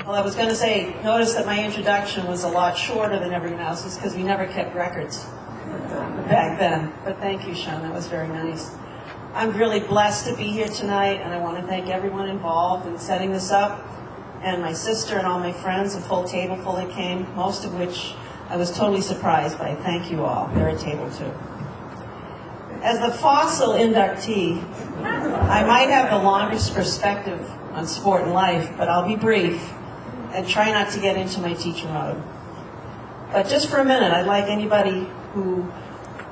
Well, I was going to say, notice that my introduction was a lot shorter than everyone else's because we never kept records back then. But thank you, Sean. That was very nice. I'm really blessed to be here tonight, and I want to thank everyone involved in setting this up, and my sister and all my friends, a full table full that came, most of which I was totally surprised by. Thank you all. They're at table 2. As the fossil inductee, I might have the longest perspective on sport and life, but I'll be brief and try not to get into my teacher mode. But just for a minute, I'd like anybody who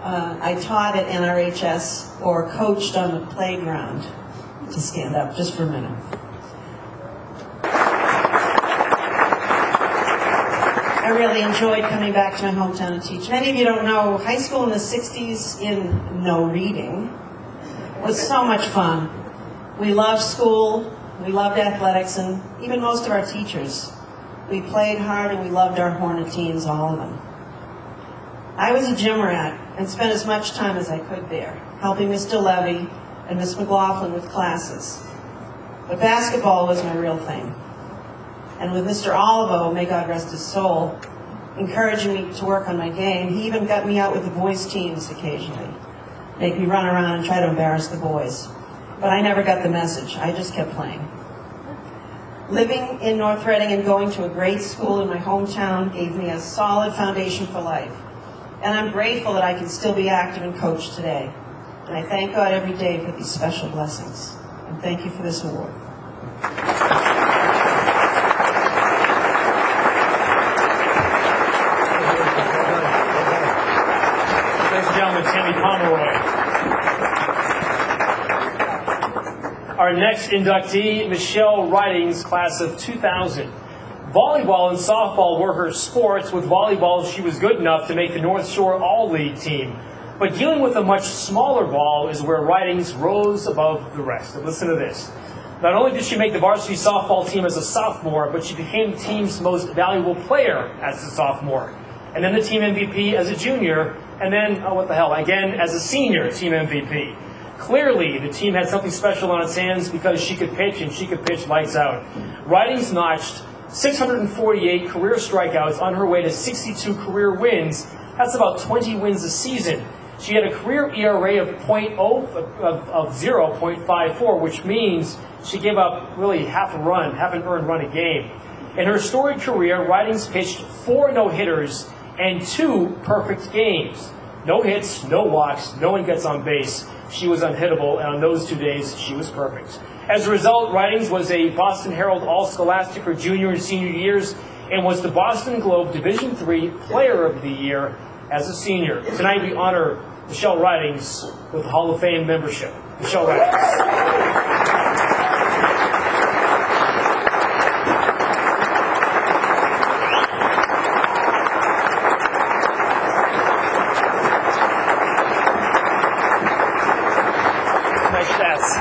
I taught at NRHS or coached on the playground to stand up just for a minute. I really enjoyed coming back to my hometown to teach. Many of you don't know, high school in the 60s in no reading was so much fun. We loved school, we loved athletics, and even most of our teachers. We played hard and we loved our Hornet teams, all of them. I was a gym rat and spent as much time as I could there, helping Mr. Levy and Miss McLaughlin with classes. But basketball was my real thing. And with Mr. Olivo, may God rest his soul, encouraging me to work on my game, he even got me out with the boys' teams occasionally. Make me run around and try to embarrass the boys. But I never got the message. I just kept playing. Living in North Reading and going to a great school in my hometown gave me a solid foundation for life. And I'm grateful that I can still be active and coach today. And I thank God every day for these special blessings. And thank you for this award. Ladies and gentlemen, Tammy Pomeroy. Our next inductee, Michelle Ridings, class of 2000. Volleyball and softball were her sports. With volleyball, she was good enough to make the North Shore All-League team. But dealing with a much smaller ball is where Ridings rose above the rest. And listen to this. Not only did she make the varsity softball team as a sophomore, but she became the team's most valuable player as a sophomore. And then the team MVP as a junior, and then, oh, what the hell, again as a senior team MVP. Clearly, the team had something special on its hands because she could pitch, and she could pitch lights out. Ridings notched 648 career strikeouts on her way to 62 career wins. That's about 20 wins a season. She had a career ERA of 0.54, which means she gave up really half an earned run a game. In her storied career, Ridings pitched 4 no-hitters and 2 perfect games. No hits, no walks, no one gets on base. She was unhittable, and on those 2 days, she was perfect. As a result, Ridings was a Boston Herald All-Scholastic her junior and senior years and was the Boston Globe Division III Player of the Year as a senior. Tonight, we honor Michelle Ridings with Hall of Fame membership. Michelle Ridings.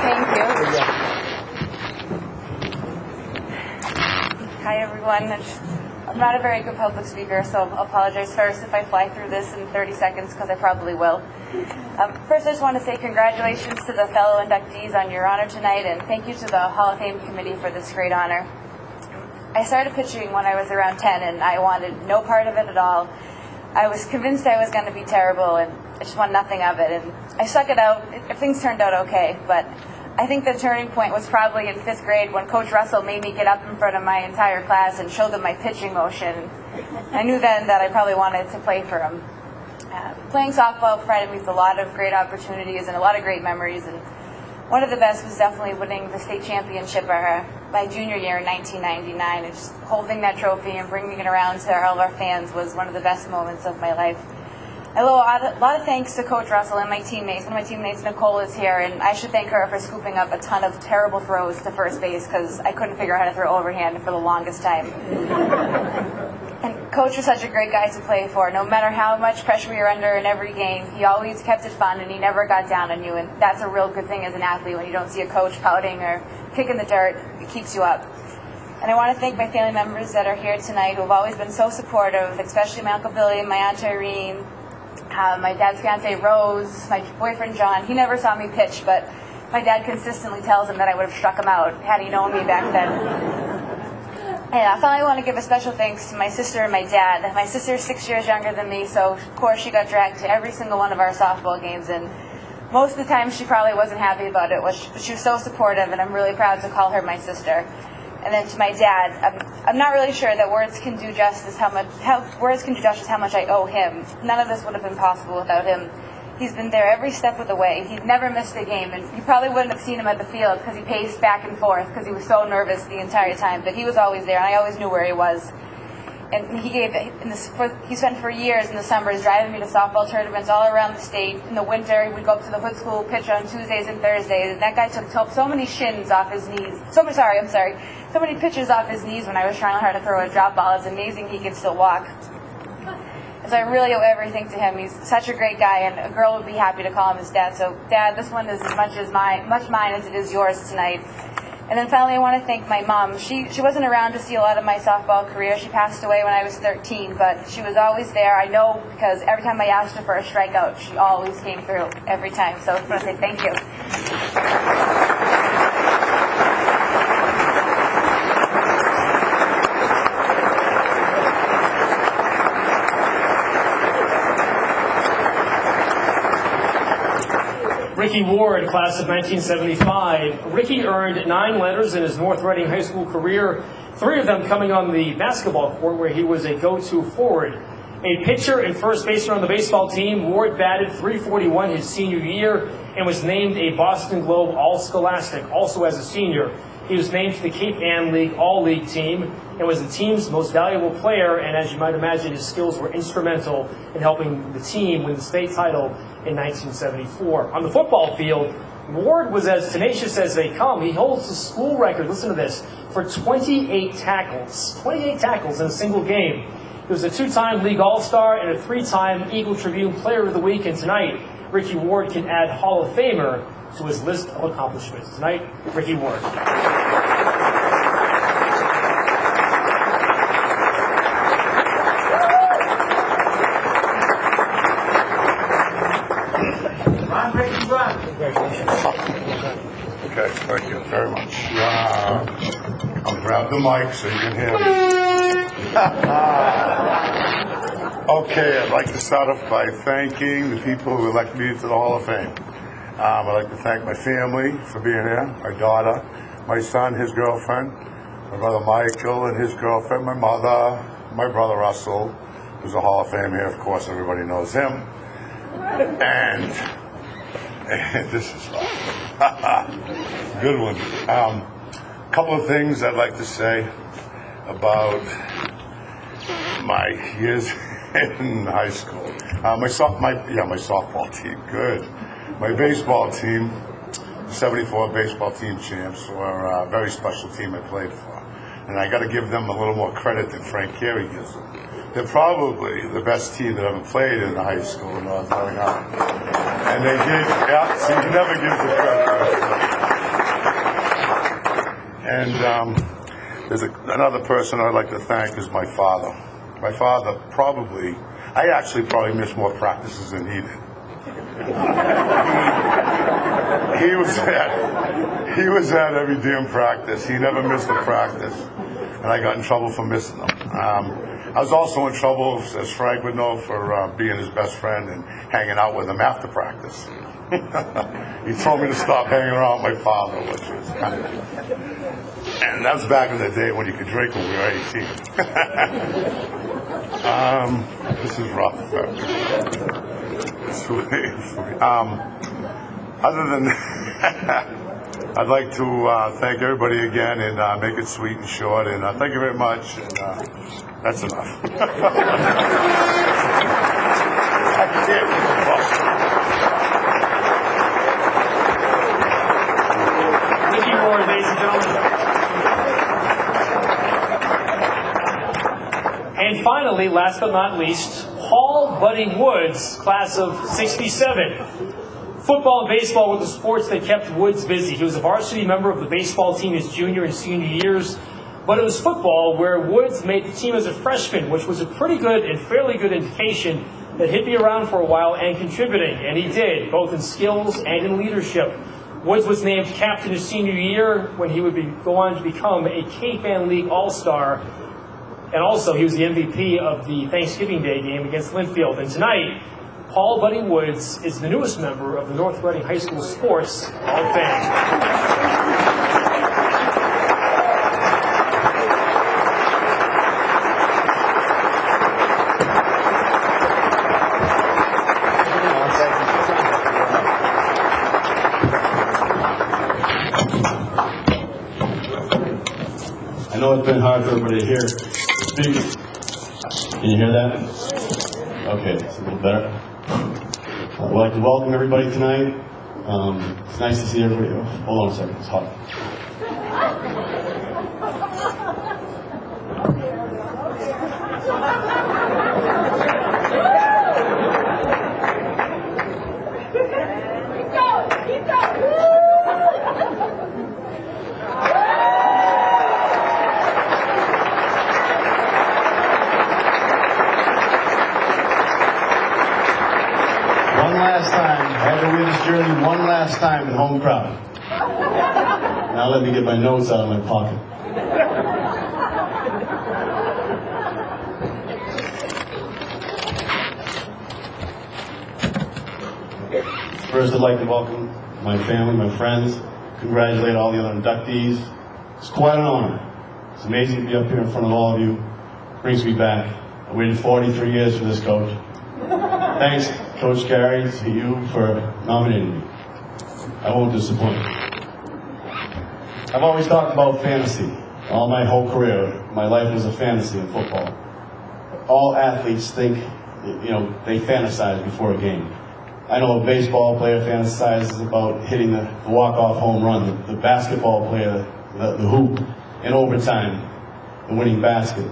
Thank you. Hi, everyone. I'm not a very good public speaker, so I'll apologize first if I fly through this in 30 seconds, because I probably will. First, I just want to say congratulations to the fellow inductees on your honor tonight, and thank you to the Hall of Fame committee for this great honor. I started pitching when I was around 10, and I wanted no part of it at all. I was convinced I was going to be terrible, and I just wanted nothing of it. And I stuck it out. Things turned out okay, but I think the turning point was probably in 5th grade when Coach Russell made me get up in front of my entire class and show them my pitching motion. I knew then that I probably wanted to play for him. Playing softball provided me with a lot of great opportunities and a lot of great memories. And one of the best was definitely winning the state championship my junior year in 1999. And just holding that trophy and bringing it around to all of our fans was one of the best moments of my life. I owe a lot of thanks to Coach Russell and my teammates. One of my teammates, Nicole, is here, and I should thank her for scooping up a ton of terrible throws to first base because I couldn't figure out how to throw overhand for the longest time. And Coach was such a great guy to play for. No matter how much pressure we were under in every game, he always kept it fun, and he never got down on you, and that's a real good thing as an athlete when you don't see a coach pouting or kicking the dirt. It keeps you up. And I want to thank my family members that are here tonight who have always been so supportive, especially my Uncle Billy and my Aunt Irene. My dad's fiance Rose, my boyfriend John. He never saw me pitch, but my dad consistently tells him that I would have struck him out had he known me back then. And I finally want to give a special thanks to my sister and my dad. My sister is 6 years younger than me, so of course she got dragged to every single one of our softball games, and most of the time she probably wasn't happy about it, but she was so supportive, and I'm really proud to call her my sister. And then to my dad, I'm not really sure that words can do justice how much I owe him. None of this would have been possible without him. He's been there every step of the way. He's never missed a game, and you probably wouldn't have seen him at the field because he paced back and forth because he was so nervous the entire time. But he was always there, and I always knew where he was. And he spent for years in the summers driving me to softball tournaments all around the state. In the winter, he would go up to the hood school, pitch on Tuesdays and Thursdays. And that guy took so many shins off his knees. So many pitches off his knees when I was trying hard to throw a drop ball. It's amazing he can still walk. And so I really owe everything to him. He's such a great guy, and a girl would be happy to call him his dad. So, Dad, this one is as much mine as it is yours tonight. And then finally, I want to thank my mom. She wasn't around to see a lot of my softball career. She passed away when I was 13, but she was always there. I know because every time I asked her for a strikeout, she always came through every time. So I just want to say thank you. Ricky Ward, class of 1975. Ricky earned 9 letters in his North Reading high school career, 3 of them coming on the basketball court where he was a go-to forward. A pitcher and first baseman on the baseball team, Ward batted .341 his senior year and was named a Boston Globe All-Scholastic. Also as a senior, he was named to the Cape Ann League All-League team and was the team's most valuable player, and as you might imagine, his skills were instrumental in helping the team win the state title in 1974. On the football field, Ward was as tenacious as they come. He holds the school record, listen to this, for 28 tackles. 28 tackles in a single game. He was a 2-time League All-Star and a 3-time Eagle Tribune Player of the Week, and tonight, Ricky Ward can add Hall of Famer to his list of accomplishments. Tonight, Ricky Ward. Okay, thank you very much. I'll grab the mic so you can hear me. Okay, I'd like to start off by thanking the people who elected me to the Hall of Fame. I'd like to thank my family for being here, my daughter, my son, his girlfriend, my brother Michael and his girlfriend, my mother, my brother Russell, who's a Hall of Fame here. Of course, everybody knows him. And this is good one. A couple of things I'd like to say about my years in high school. My softball team, good. My baseball team, 74 baseball team champs, were a very special team I played for. And I got to give them a little more credit than Frank Carey gives them. They're probably the best team that ever played in the high school in North Carolina. And they did, yeah, so you never give the credit. And there's another person I'd like to thank is my father. My father I actually probably missed more practices than he did. He was at every damn practice. He never missed a practice. And I got in trouble for missing them. I was also in trouble, as Frank would know, for being his best friend and hanging out with him after practice. He told me to stop hanging around with my father, which was kind of... And that was back in the day when you could drink when we were 18. This is rough. Other than that, I'd like to thank everybody again and make it sweet and short. And thank you very much. And that's enough. I can't. Ricky Ward, ladies and gentlemen. And finally, last but not least, Paul Buddy Woods, class of 67. Football and baseball were the sports that kept Woods busy. He was a varsity member of the baseball team his junior and senior years, but it was football where Woods made the team as a freshman, which was a pretty good and fairly good indication that he'd be around for a while and contributing, and he did, both in skills and in leadership. Woods was named captain his senior year when he would go on to become a K-Fan League All-Star. And also, he was the MVP of the Thanksgiving Day game against Linfield. And tonight, Paul Buddy Woods is the newest member of the North Reading High School Sports Hall of Fame. I know it's been hard for everybody to hear the speakers. Can you hear that? Okay, it's a little better. I'd like to welcome everybody tonight. It's nice to see everybody. Oh, hold on a second, it's hot. One last time with home crowd. Now let me get my notes out of my pocket. First, I'd like to welcome my family, my friends, congratulate all the other inductees. It's quite an honor. It's amazing to be up here in front of all of you. It brings me back. I waited 43 years for this, Coach. Thanks, Coach Gary, to you for nominating me. I won't disappoint. I've always talked about fantasy. All my whole career, my life was a fantasy in football. All athletes think, they fantasize before a game. I know a baseball player fantasizes about hitting the walk-off home run, the basketball player, the hoop in overtime, the winning basket,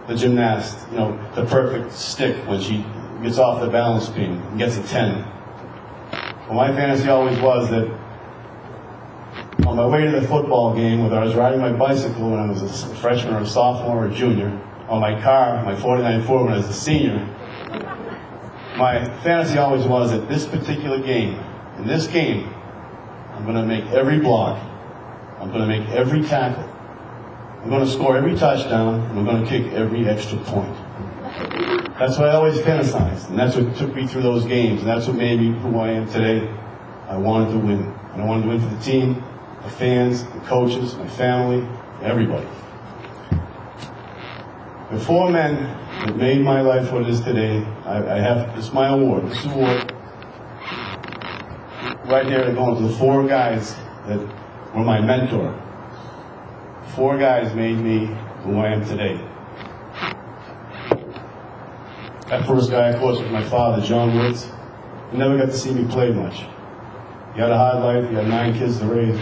the gymnast, the perfect stick when she gets off the balance beam and gets a 10. Well, my fantasy always was that on my way to the football game, whether I was riding my bicycle when I was a freshman or a sophomore or a junior, on my car, my 49 Ford when I was a senior, my fantasy always was that this particular game, in this game, I'm going to make every block, I'm going to make every tackle, I'm going to score every touchdown, and I'm going to kick every extra point. That's what I always fantasized, and that's what took me through those games, and that's what made me who I am today. I wanted to win, and I wanted to win for the team, the fans, the coaches, my family, everybody. The four men that made my life what it is today, I have, it's my award, this award, right there, going to the four guys that were my mentor. Four guys made me who I am today. That first guy, of course, was my father, John Woods. He never got to see me play much. He had a hard life. He had 9 kids to raise.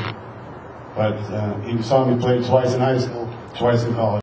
But he saw me play twice in high school, twice in college.